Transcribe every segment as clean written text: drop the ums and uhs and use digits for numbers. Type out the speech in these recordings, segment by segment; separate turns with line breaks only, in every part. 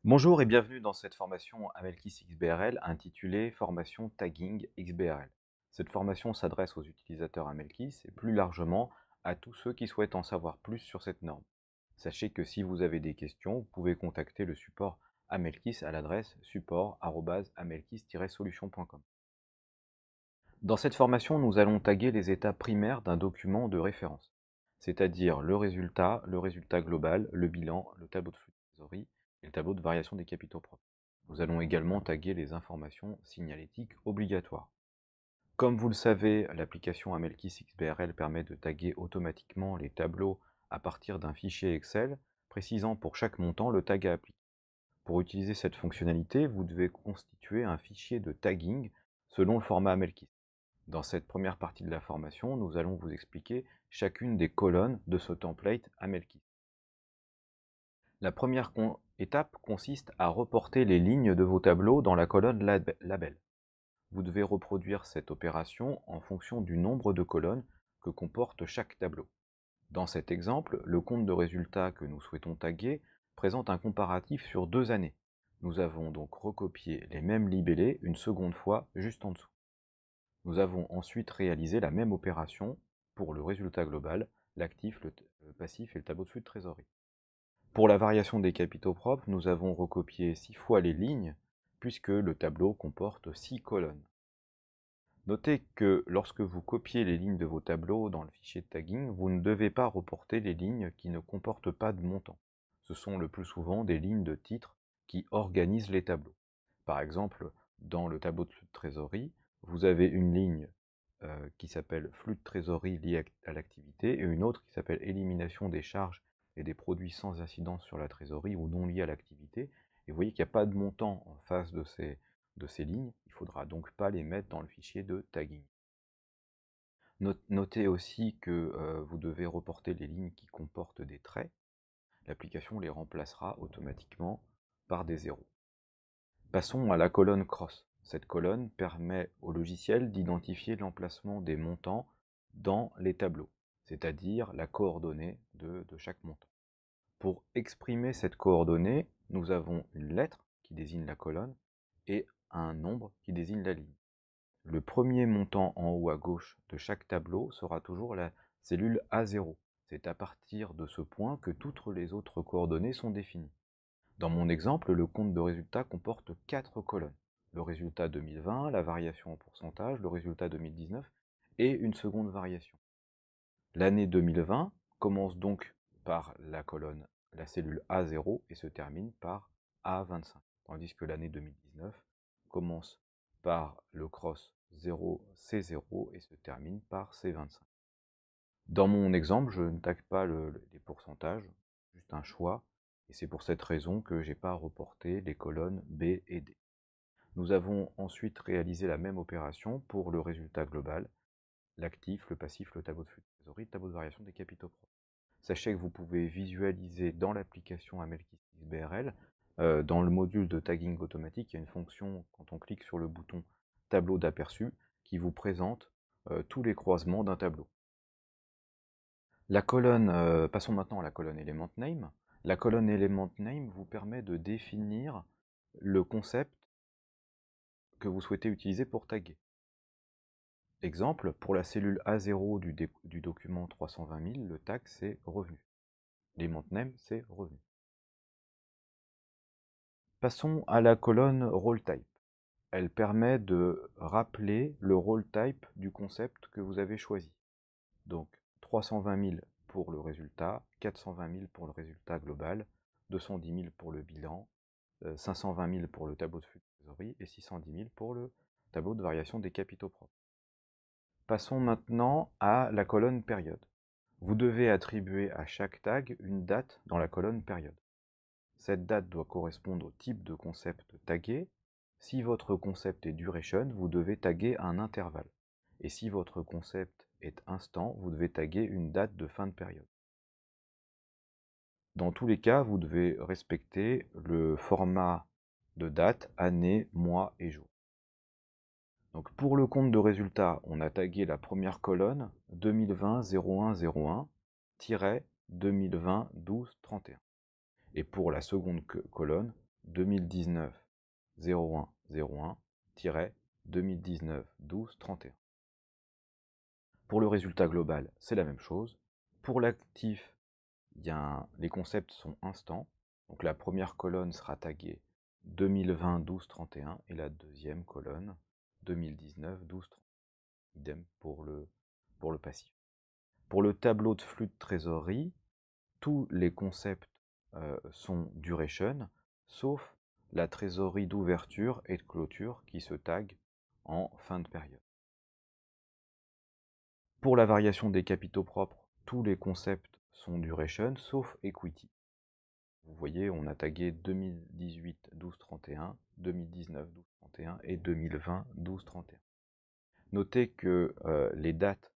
Bonjour et bienvenue dans cette formation Amelkis XBRL intitulée Formation Tagging XBRL. Cette formation s'adresse aux utilisateurs Amelkis et plus largement à tous ceux qui souhaitent en savoir plus sur cette norme. Sachez que si vous avez des questions, vous pouvez contacter le support Amelkis à l'adresse support@amelkis-solution.com. Dans cette formation, nous allons taguer les états primaires d'un document de référence, c'est-à-dire le résultat global, le bilan, le tableau de flux de trésorerie et le tableau de variation des capitaux propres. Nous allons également taguer les informations signalétiques obligatoires. Comme vous le savez, l'application Amelkis XBRL permet de taguer automatiquement les tableaux à partir d'un fichier Excel précisant pour chaque montant le tag à appliquer. Pour utiliser cette fonctionnalité, vous devez constituer un fichier de tagging selon le format Amelkis. Dans cette première partie de la formation, nous allons vous expliquer chacune des colonnes de ce template Amelkis. La première étape consiste à reporter les lignes de vos tableaux dans la colonne Label. Vous devez reproduire cette opération en fonction du nombre de colonnes que comporte chaque tableau. Dans cet exemple, le compte de résultat que nous souhaitons taguer présente un comparatif sur 2 années. Nous avons donc recopié les mêmes libellés une seconde fois juste en dessous. Nous avons ensuite réalisé la même opération pour le résultat global, l'actif, le passif et le tableau de flux de trésorerie. Pour la variation des capitaux propres, nous avons recopié 6 fois les lignes, puisque le tableau comporte 6 colonnes. Notez que lorsque vous copiez les lignes de vos tableaux dans le fichier de tagging, vous ne devez pas reporter les lignes qui ne comportent pas de montant. Ce sont le plus souvent des lignes de titre qui organisent les tableaux. Par exemple, dans le tableau de flux de trésorerie, vous avez une ligne qui s'appelle flux de trésorerie lié à l'activité et une autre qui s'appelle élimination des charges et des produits sans incidence sur la trésorerie ou non liés à l'activité. Et vous voyez qu'il n'y a pas de montant en face de ces lignes, il ne faudra donc pas les mettre dans le fichier de tagging. Notez aussi que vous devez reporter les lignes qui comportent des traits. L'application les remplacera automatiquement par des zéros. Passons à la colonne cross. Cette colonne permet au logiciel d'identifier l'emplacement des montants dans les tableaux, c'est-à-dire la coordonnée de chaque montant. Pour exprimer cette coordonnée, nous avons une lettre qui désigne la colonne et un nombre qui désigne la ligne. Le premier montant en haut à gauche de chaque tableau sera toujours la cellule A0. C'est à partir de ce point que toutes les autres coordonnées sont définies. Dans mon exemple, le compte de résultat comporte 4 colonnes. Le résultat 2020, la variation en pourcentage, le résultat 2019 et une seconde variation. L'année 2020 commence donc par la cellule A0 et se termine par A25, tandis que l'année 2019 commence par le cross 0 C0 et se termine par C25. Dans mon exemple, je ne tague pas les pourcentages, juste un choix, et c'est pour cette raison que je n'ai pas reporté les colonnes B et D. Nous avons ensuite réalisé la même opération pour le résultat global, l'actif, le passif, le tableau de flux de trésorerie, le tableau de variation des capitaux propres. Sachez que vous pouvez visualiser dans l'application Amelkis XBRL, dans le module de tagging automatique, il y a une fonction, quand on clique sur le bouton tableau d'aperçu, qui vous présente tous les croisements d'un tableau. Passons maintenant à la colonne Element Name. La colonne Element Name vous permet de définir le concept que vous souhaitez utiliser pour taguer. Exemple, pour la cellule A0 du document 320 000, le tag c'est revenu. Element Name c'est revenu. Passons à la colonne Role Type. Elle permet de rappeler le role type du concept que vous avez choisi. Donc 320 000 pour le résultat, 420 000 pour le résultat global, 210 000 pour le bilan, 520 000 pour le tableau de flux de trésorerie et 610 000 pour le tableau de variation des capitaux propres. Passons maintenant à la colonne période. Vous devez attribuer à chaque tag une date dans la colonne période. Cette date doit correspondre au type de concept tagué. Si votre concept est duration, vous devez taguer un intervalle. Et si votre concept est instant, vous devez taguer une date de fin de période. Dans tous les cas, vous devez respecter le format de date, année, mois et jour. Donc pour le compte de résultat, on a tagué la première colonne 2020-01-01-2020-12-31. Et pour la seconde colonne, 2019-01-01-2019-12-31. Pour le résultat global, c'est la même chose. Pour l'actif, les concepts sont instants. Donc la première colonne sera taguée 2020-12-31 et la deuxième colonne 2019-12-31. Idem pour le passif. Pour le tableau de flux de trésorerie, tous les concepts sont duration, sauf la trésorerie d'ouverture et de clôture qui se tague en fin de période. Pour la variation des capitaux propres, tous les concepts sont duration, sauf equity. Vous voyez, on a tagué 2018-12-31, 2019-12-31 et 2020-12-31. Notez que les dates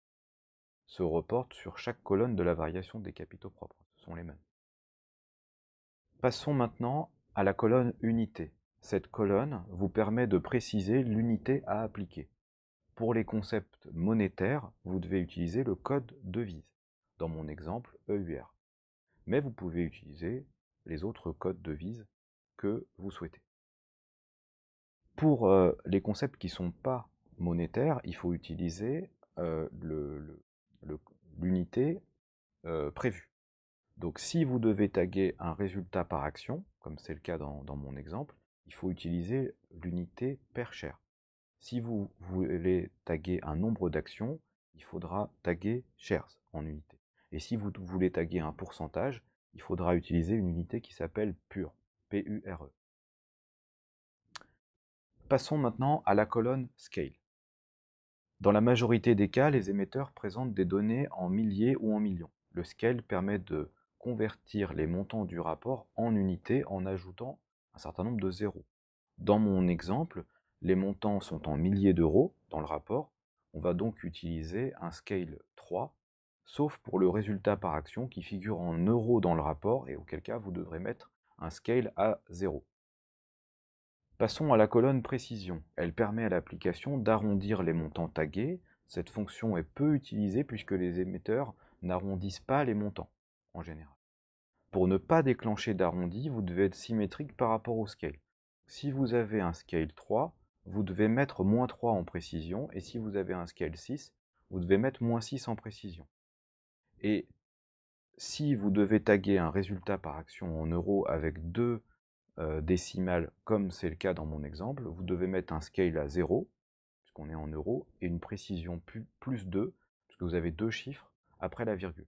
se reportent sur chaque colonne de la variation des capitaux propres. Ce sont les mêmes. Passons maintenant à la colonne unité. Cette colonne vous permet de préciser l'unité à appliquer. Pour les concepts monétaires, vous devez utiliser le code devise. Dans mon exemple, EUR. Mais vous pouvez utiliser les autres codes devises que vous souhaitez. Pour les concepts qui ne sont pas monétaires, il faut utiliser l'unité prévue. Donc si vous devez taguer un résultat par action, comme c'est le cas dans mon exemple, il faut utiliser l'unité per share. Si vous voulez taguer un nombre d'actions, il faudra taguer shares en unité. Et si vous voulez taguer un pourcentage, il faudra utiliser une unité qui s'appelle pure, P-U-R-E. Passons maintenant à la colonne Scale. Dans la majorité des cas, les émetteurs présentent des données en milliers ou en millions. Le Scale permet de convertir les montants du rapport en unités en ajoutant un certain nombre de zéros. Dans mon exemple, les montants sont en milliers d'euros dans le rapport. On va donc utiliser un Scale 3, sauf pour le résultat par action qui figure en euros dans le rapport et auquel cas vous devrez mettre un Scale à 0. Passons à la colonne précision. Elle permet à l'application d'arrondir les montants tagués. Cette fonction est peu utilisée puisque les émetteurs n'arrondissent pas les montants, en général. Pour ne pas déclencher d'arrondi, vous devez être symétrique par rapport au scale. Si vous avez un scale 3, vous devez mettre moins 3 en précision, et si vous avez un scale 6, vous devez mettre moins 6 en précision. Et si vous devez taguer un résultat par action en euros avec deux décimales, comme c'est le cas dans mon exemple, vous devez mettre un scale à 0, puisqu'on est en euros, et une précision plus 2, puisque vous avez deux chiffres après la virgule.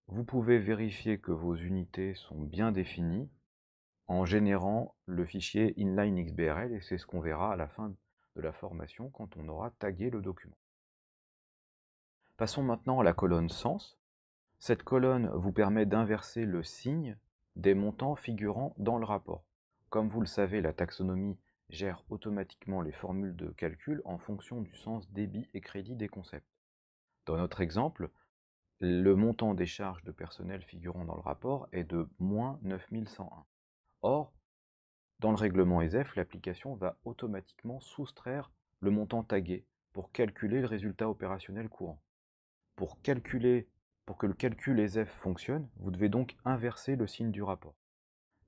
Vous pouvez vérifier que vos unités sont bien définies en générant le fichier inline.xbrl, et c'est ce qu'on verra à la fin de la formation quand on aura tagué le document. Passons maintenant à la colonne sens. Cette colonne vous permet d'inverser le signe des montants figurant dans le rapport. Comme vous le savez, la taxonomie gère automatiquement les formules de calcul en fonction du sens débit et crédit des concepts. Dans notre exemple, le montant des charges de personnel figurant dans le rapport est de moins 9101. Or, dans le règlement ESEF, l'application va automatiquement soustraire le montant tagué pour calculer le résultat opérationnel courant. Pour que le calcul ESEF fonctionne, vous devez donc inverser le signe du rapport.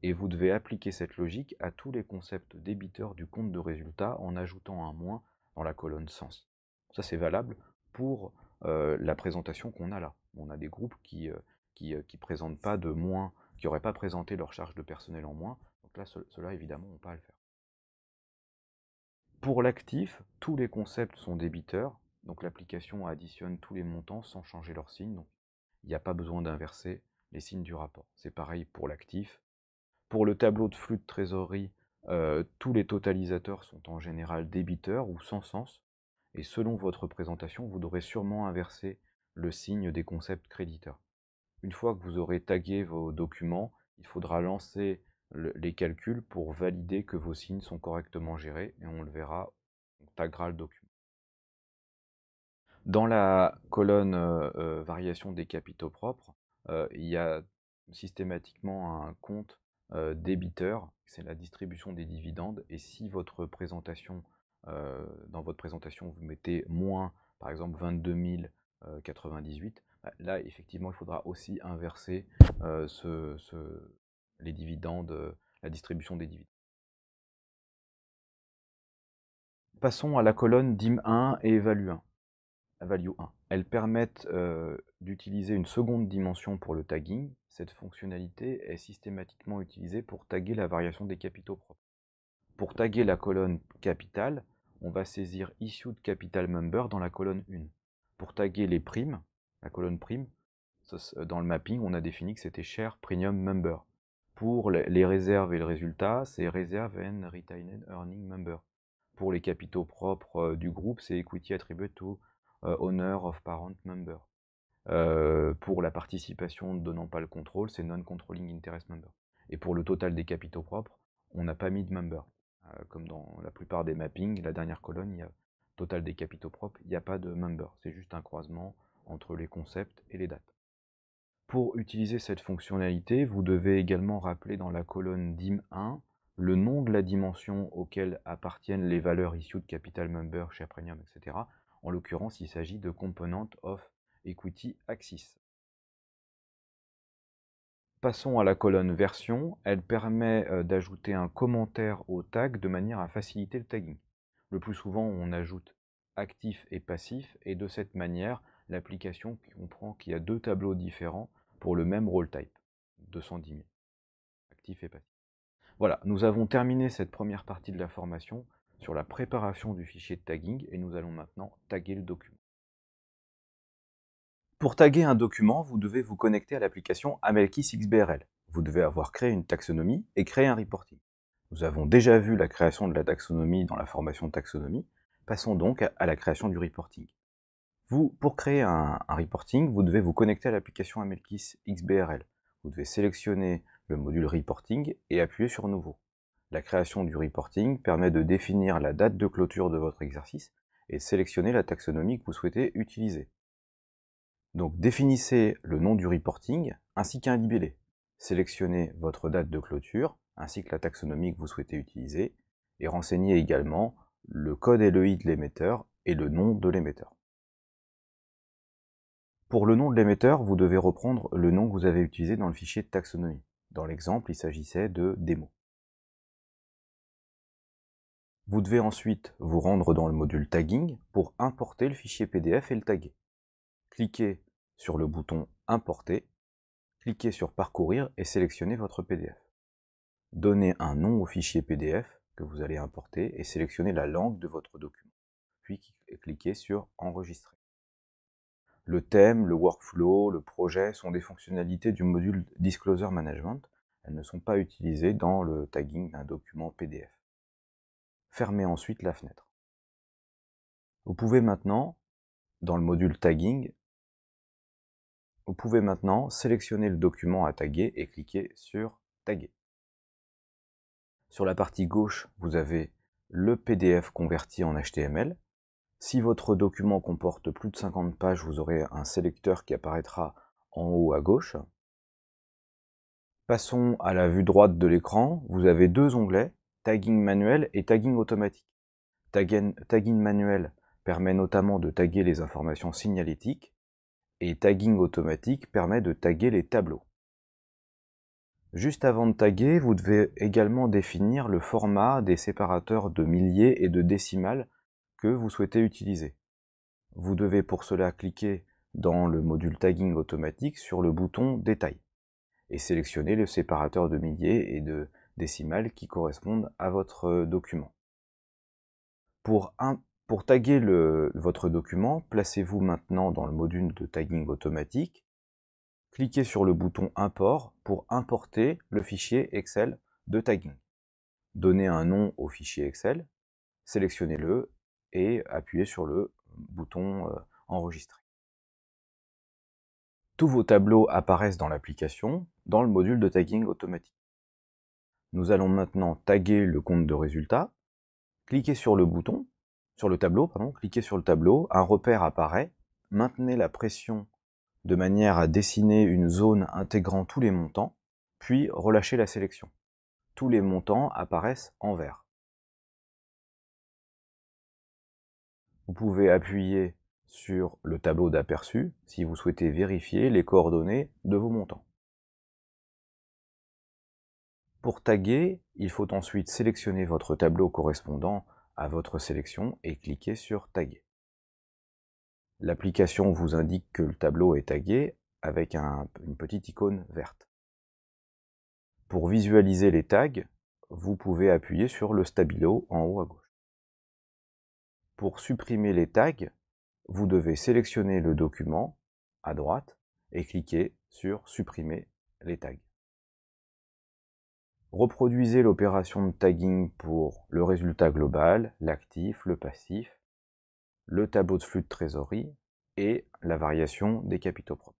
Et vous devez appliquer cette logique à tous les concepts débiteurs du compte de résultat en ajoutant un moins dans la colonne sens. Ça, c'est valable pour la présentation qu'on a là. On a des groupes qui présentent pas de moins, qui n'auraient pas présenté leur charge de personnel en moins. Donc là, ceux-là, évidemment, n'ont pas à le faire. Pour l'actif, tous les concepts sont débiteurs. Donc l'application additionne tous les montants sans changer leur signe. Donc il n'y a pas besoin d'inverser les signes du rapport. C'est pareil pour l'actif. Pour le tableau de flux de trésorerie, tous les totalisateurs sont en général débiteurs ou sans sens. Et selon votre présentation, vous devrez sûrement inverser le signe des concepts créditeurs. Une fois que vous aurez tagué vos documents, il faudra lancer les calculs pour valider que vos signes sont correctement gérés et on le verra, on taguera le document. Dans la colonne variation des capitaux propres, il y a systématiquement un compte débiteur, c'est la distribution des dividendes, et si votre présentation, dans votre présentation, vous mettez moins, par exemple 22 098, là, effectivement, il faudra aussi inverser les dividendes la distribution des dividendes. Passons à la colonne dim1 et value1. Value 1. Elles permettent d'utiliser une seconde dimension pour le tagging. Cette fonctionnalité est systématiquement utilisée pour taguer la variation des capitaux propres. Pour taguer la colonne capital, on va saisir Issued Capital Member dans la colonne 1. Pour taguer les primes, la colonne prime, dans le mapping, on a défini que c'était Share Premium Member. Pour les réserves et le résultat, c'est Reserve and Retained Earning Member. Pour les capitaux propres du groupe, c'est Equity Attributed to Owner of Parent Member. Pour la participation ne donnant pas le contrôle, c'est Non-Controlling Interest Member. Et pour le total des capitaux propres, on n'a pas mis de member. Comme dans la plupart des mappings, la dernière colonne, il y a total des capitaux propres, il n'y a pas de member. C'est juste un croisement entre les concepts et les dates. Pour utiliser cette fonctionnalité, vous devez également rappeler dans la colonne dim1 le nom de la dimension auquel appartiennent les valeurs issues de Capital Member, Share Premium, etc. En l'occurrence, il s'agit de Component of Equity Axis. Passons à la colonne version. Elle permet d'ajouter un commentaire au tag de manière à faciliter le tagging. Le plus souvent, on ajoute actif et passif, et de cette manière, l'application comprend qu'il y a deux tableaux différents pour le même role type, 210 000, actif et passif. Voilà, nous avons terminé cette première partie de la formation sur la préparation du fichier de tagging, et nous allons maintenant taguer le document. Pour taguer un document, vous devez vous connecter à l'application Amelkis XBRL. Vous devez avoir créé une taxonomie et créé un reporting. Nous avons déjà vu la création de la taxonomie dans la formation taxonomie. Passons donc à la création du reporting. Pour créer un reporting, vous devez vous connecter à l'application Amelkis XBRL. Vous devez sélectionner le module reporting et appuyer sur nouveau. La création du reporting permet de définir la date de clôture de votre exercice et sélectionner la taxonomie que vous souhaitez utiliser. Donc définissez le nom du reporting ainsi qu'un libellé. Sélectionnez votre date de clôture ainsi que la taxonomie que vous souhaitez utiliser et renseignez également le code LEI de l'émetteur et le nom de l'émetteur. Pour le nom de l'émetteur, vous devez reprendre le nom que vous avez utilisé dans le fichier de taxonomie. Dans l'exemple, il s'agissait de démo. Vous devez ensuite vous rendre dans le module tagging pour importer le fichier PDF et le taguer. Cliquez sur le bouton Importer, cliquez sur Parcourir et sélectionnez votre PDF. Donnez un nom au fichier PDF que vous allez importer et sélectionnez la langue de votre document. Puis cliquez sur Enregistrer. Le thème, le workflow, le projet sont des fonctionnalités du module Disclosure Management. Elles ne sont pas utilisées dans le tagging d'un document PDF. Fermez ensuite la fenêtre. Vous pouvez maintenant, dans le module Tagging, sélectionner le document à taguer et cliquer sur Taguer. Sur la partie gauche, vous avez le PDF converti en HTML. Si votre document comporte plus de 50 pages, vous aurez un sélecteur qui apparaîtra en haut à gauche. Passons à la vue droite de l'écran. Vous avez deux onglets, Tagging manuel et Tagging automatique. Tagging manuel permet notamment de taguer les informations signalétiques et Tagging automatique permet de taguer les tableaux. Juste avant de taguer, vous devez également définir le format des séparateurs de milliers et de décimales que vous souhaitez utiliser. Vous devez pour cela cliquer dans le module Tagging automatique sur le bouton Détail et sélectionner le séparateur de milliers et de décimales qui correspondent à votre document. Pour taguer votre document, placez-vous maintenant dans le module de tagging automatique. Cliquez sur le bouton Import pour importer le fichier Excel de tagging. Donnez un nom au fichier Excel, sélectionnez-le et appuyez sur le bouton Enregistrer. Tous vos tableaux apparaissent dans l'application, dans le module de tagging automatique. Nous allons maintenant taguer le compte de résultat. Cliquez sur le tableau, cliquez sur le tableau, un repère apparaît. Maintenez la pression de manière à dessiner une zone intégrant tous les montants, puis relâchez la sélection. Tous les montants apparaissent en vert. Vous pouvez appuyer sur le tableau d'aperçu si vous souhaitez vérifier les coordonnées de vos montants. Pour taguer, il faut ensuite sélectionner votre tableau correspondant à votre sélection et cliquer sur Taguer. L'application vous indique que le tableau est tagué avec une petite icône verte. Pour visualiser les tags, vous pouvez appuyer sur le stabilo en haut à gauche. Pour supprimer les tags, vous devez sélectionner le document à droite et cliquer sur Supprimer les tags. Reproduisez l'opération de tagging pour le résultat global, l'actif, le passif, le tableau de flux de trésorerie et la variation des capitaux propres.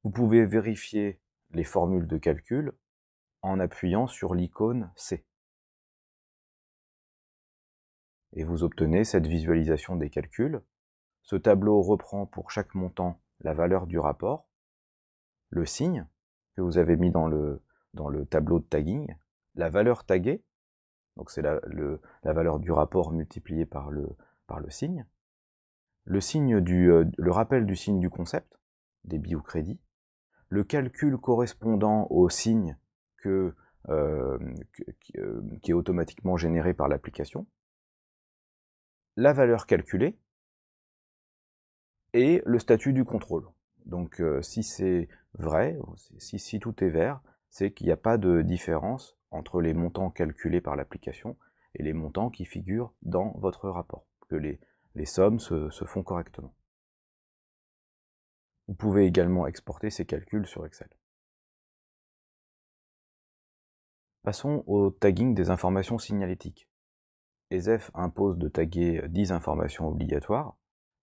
Vous pouvez vérifier les formules de calcul en appuyant sur l'icône C. Et vous obtenez cette visualisation des calculs. Ce tableau reprend pour chaque montant la valeur du rapport, le signe que vous avez mis dans le tableau de tagging, la valeur taguée, donc c'est la valeur du rapport multipliée par le signe, le rappel du signe du concept, débit ou crédit, le calcul correspondant au signe qui est automatiquement généré par l'application, la valeur calculée et le statut du contrôle. Donc si c'est vrai, si tout est vert, c'est qu'il n'y a pas de différence entre les montants calculés par l'application et les montants qui figurent dans votre rapport, que les sommes se font correctement. Vous pouvez également exporter ces calculs sur Excel. Passons au tagging des informations signalétiques. ESEF impose de taguer 10 informations obligatoires.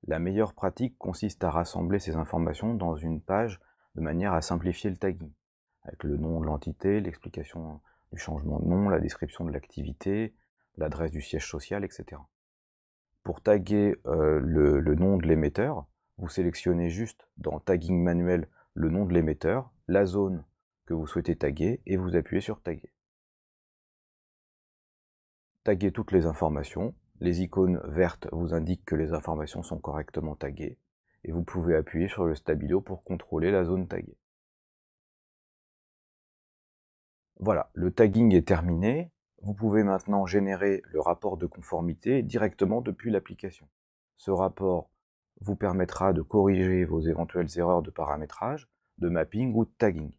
La meilleure pratique consiste à rassembler ces informations dans une page de manière à simplifier le tagging, avec le nom de l'entité, l'explication du changement de nom, la description de l'activité, l'adresse du siège social, etc. Pour taguer le nom de l'émetteur, vous sélectionnez juste dans Tagging manuel le nom de l'émetteur, la zone que vous souhaitez taguer et vous appuyez sur Taguer. Taguer toutes les informations. Les icônes vertes vous indiquent que les informations sont correctement taguées et vous pouvez appuyer sur le stabilo pour contrôler la zone taguée. Voilà, le tagging est terminé. Vous pouvez maintenant générer le rapport de conformité directement depuis l'application. Ce rapport vous permettra de corriger vos éventuelles erreurs de paramétrage, de mapping ou de tagging.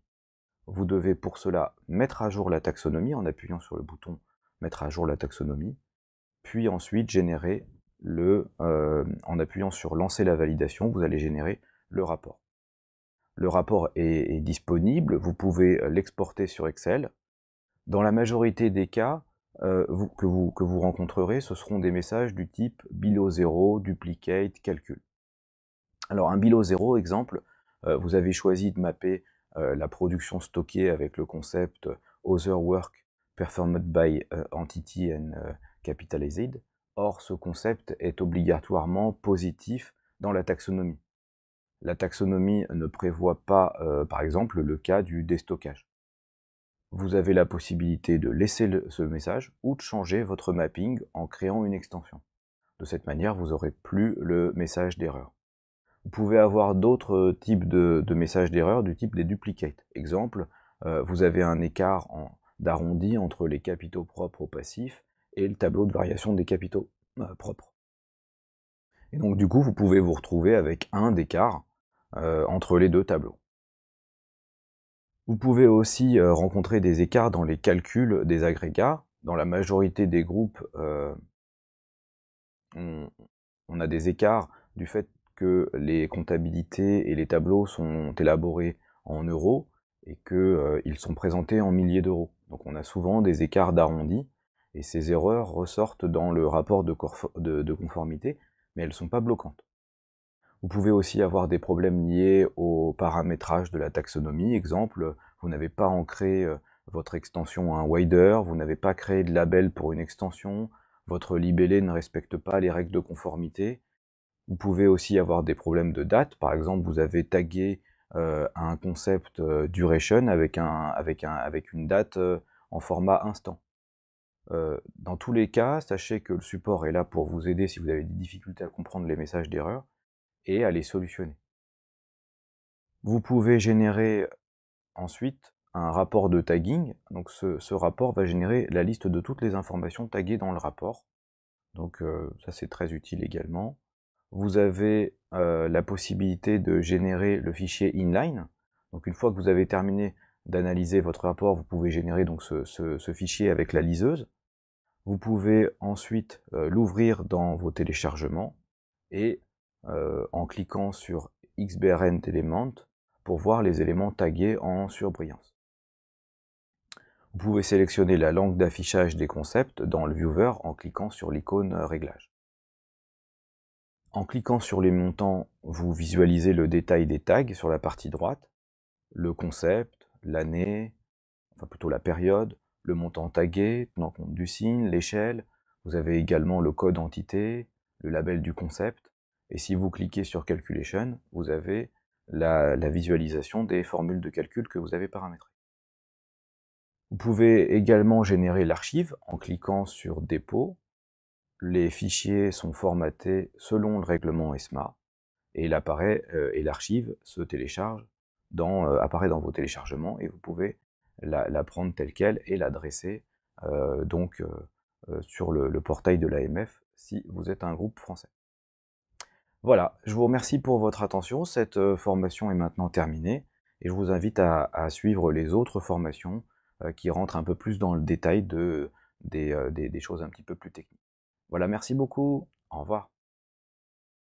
Vous devez pour cela mettre à jour la taxonomie en appuyant sur le bouton « Mettre à jour la taxonomie », puis ensuite générer en appuyant sur Lancer la validation, vous allez générer le rapport. Le rapport est disponible, vous pouvez l'exporter sur Excel. Dans la majorité des cas que vous rencontrerez, ce seront des messages du type below 0, duplicate, calcul. Alors un below 0, exemple, vous avez choisi de mapper la production stockée avec le concept Other Work Performed by Entity and Capitalized. Or, ce concept est obligatoirement positif dans la taxonomie. La taxonomie ne prévoit pas, par exemple, le cas du déstockage. Vous avez la possibilité de laisser ce message ou de changer votre mapping en créant une extension. De cette manière, vous n'aurez plus le message d'erreur. Vous pouvez avoir d'autres types de messages d'erreur du type des duplicates. Exemple, vous avez un écart d'arrondi entre les capitaux propres au passif et le tableau de variation des capitaux propres. Et donc du coup, vous pouvez vous retrouver avec un d'écart entre les deux tableaux. Vous pouvez aussi rencontrer des écarts dans les calculs des agrégats. Dans la majorité des groupes, on a des écarts du fait que les comptabilités et les tableaux sont élaborés en euros et qu'ils sont présentés en milliers d'euros. Donc on a souvent des écarts d'arrondi, et ces erreurs ressortent dans le rapport de conformité, mais elles ne sont pas bloquantes. Vous pouvez aussi avoir des problèmes liés au paramétrage de la taxonomie. Exemple, vous n'avez pas ancré votre extension à un wider, vous n'avez pas créé de label pour une extension, votre libellé ne respecte pas les règles de conformité. Vous pouvez aussi avoir des problèmes de date. Par exemple, vous avez tagué un concept duration avec une date en format instant. Dans tous les cas, sachez que le support est là pour vous aider si vous avez des difficultés à comprendre les messages d'erreur et à les solutionner. Vous pouvez générer ensuite un rapport de tagging. Donc ce rapport va générer la liste de toutes les informations taguées dans le rapport. Donc ça c'est très utile également. Vous avez la possibilité de générer le fichier inline. Donc une fois que vous avez terminé d'analyser votre rapport, vous pouvez générer donc ce fichier avec la liseuse. Vous pouvez ensuite l'ouvrir dans vos téléchargements et en cliquant sur XBRN Element pour voir les éléments tagués en surbrillance. Vous pouvez sélectionner la langue d'affichage des concepts dans le viewer en cliquant sur l'icône réglage. En cliquant sur les montants, vous visualisez le détail des tags sur la partie droite, le concept, l'année, enfin plutôt la période, le montant tagué, tenant compte du signe, l'échelle. Vous avez également le code entité, le label du concept. Et si vous cliquez sur Calculation, vous avez la visualisation des formules de calcul que vous avez paramétrées. Vous pouvez également générer l'archive en cliquant sur Dépôt. Les fichiers sont formatés selon le règlement ESMA et l'archive se télécharge apparaît dans vos téléchargements et vous pouvez la prendre telle quelle et l'adresser sur le portail de l'AMF si vous êtes un groupe français. Voilà, je vous remercie pour votre attention. Cette formation est maintenant terminée et je vous invite à suivre les autres formations qui rentrent un peu plus dans le détail des choses un petit peu plus techniques. Voilà, merci beaucoup. Au revoir.